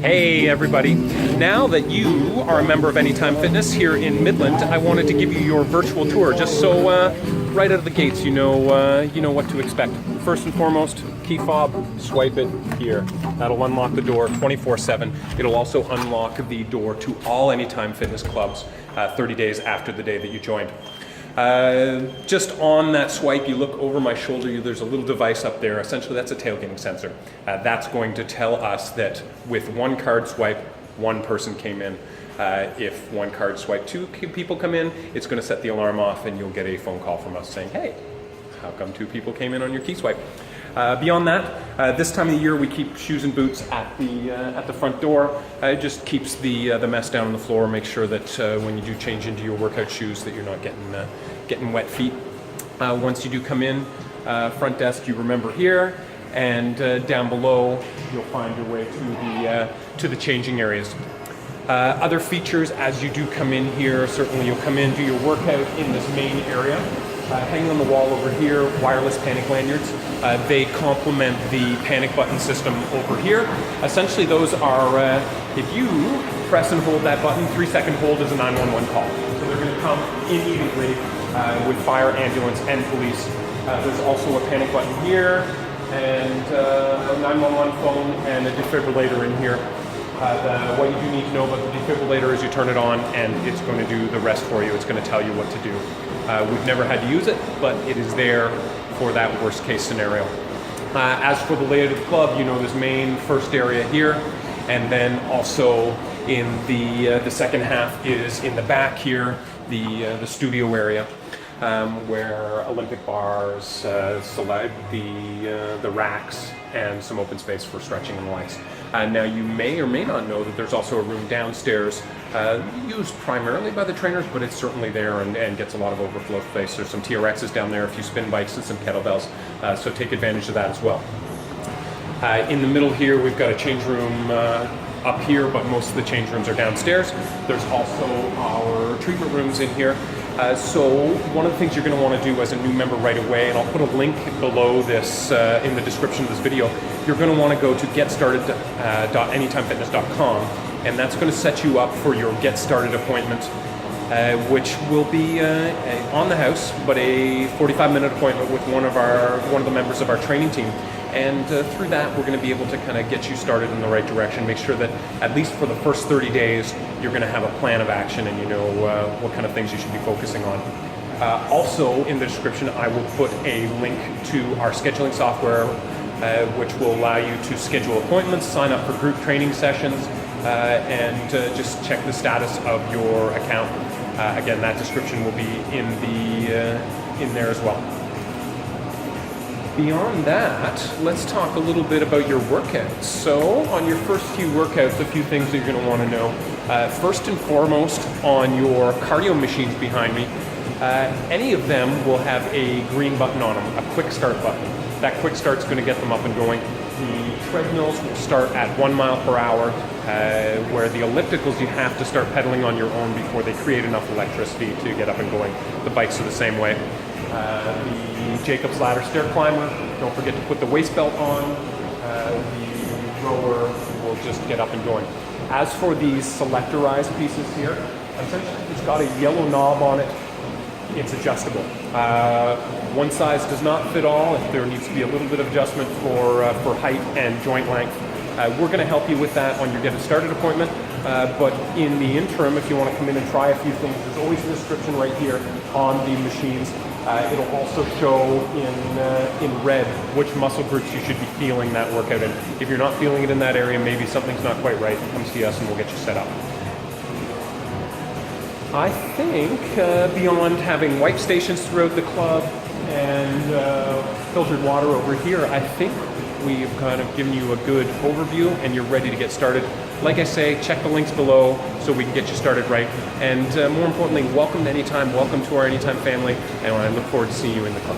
Hey everybody, now that you are a member of Anytime Fitness here in Midland, I wanted to give you your virtual tour just so right out of the gates you know what to expect. First and foremost, key fob, swipe it here. That'll unlock the door 24/7. It'll also unlock the door to all Anytime Fitness clubs 30 days after the day that you joined. Just on that swipe, you look over my shoulder, there's a little device up there. Essentially, that's a tailgating sensor. That's going to tell us that with one card swipe, one person came in. If one card swipe, two people come in, it's going to set the alarm off and you'll get a phone call from us saying, hey, how come two people came in on your key swipe? Beyond that, this time of the year we keep shoes and boots at the front door. It just keeps the mess down on the floor. Make sure that when you do change into your workout shoes that you're not getting wet feet. Once you do come in, front desk, you remember here, and down below you'll find your way to the changing areas. Other features as you do come in here, certainly you'll come in, do your workout in this main area. Hanging on the wall over here, wireless panic lanyards. They complement the panic button system over here. Essentially those are, if you press and hold that button, 3-second hold is a 911 call. So they're going to come immediately with fire, ambulance, and police. There's also a panic button here, and a 911 phone, and a defibrillator in here. What you do need to know about the defibrillator is you turn it on and it's going to do the rest for you. It's going to tell you what to do. We've never had to use it, but it is there for that worst case scenario. As for the layout of the club, you know this main first area here, and then also in the second half is in the back here, the studio area. Where Olympic bars, the racks, and some open space for stretching and the likes. Now you may or may not know that there's also a room downstairs used primarily by the trainers, but it's certainly there and gets a lot of overflow space. There's some TRXs down there, a few spin bikes, and some kettlebells, so take advantage of that as well. In the middle here we've got a change room up here, but most of the change rooms are downstairs. There's also our treatment rooms in here. So one of the things you're going to want to do as a new member right away, and I'll put a link below this in the description of this video, you're going to want to go to getstarted.anytimefitness.com, and that's going to set you up for your Get Started appointment, which will be on the house, but a 45-minute appointment with one of the members of our training team. And through that, we're going to be able to kind of get you started in the right direction, make sure that at least for the first 30 days, you're going to have a plan of action and you know what kind of things you should be focusing on. Also, in the description, I will put a link to our scheduling software, which will allow you to schedule appointments, sign up for group training sessions, and just check the status of your account. Again, that description will be in there as well. Beyond that, let's talk a little bit about your workouts. So on your first few workouts, a few things that you're going to want to know. First and foremost, on your cardio machines behind me, any of them will have a green button on them, a quick start button. That quick start's going to get them up and going. The treadmills will start at 1 mile per hour, where the ellipticals you have to start pedaling on your own before they create enough electricity to get up and going. The bikes are the same way. The Jacob's Ladder stair climber, don't forget to put the waist belt on. The rower will just get up and going. As for these selectorized pieces here, essentially it's got a yellow knob on it. It's adjustable. One size does not fit all. If there needs to be a little bit of adjustment for height and joint length, we're going to help you with that on your Get It Started appointment. But in the interim, if you want to come in and try a few things, there's always a description right here on the machines. It'll also show in red which muscle groups you should be feeling that workout in. If you're not feeling it in that area, maybe something's not quite right, come see us and we'll get you set up. I think beyond having wipe stations throughout the club and filtered water over here, I think we've kind of given you a good overview and you're ready to get started. Like I say, check the links below so we can get you started right. And more importantly, welcome to Anytime, welcome to our Anytime family, and I look forward to seeing you in the club.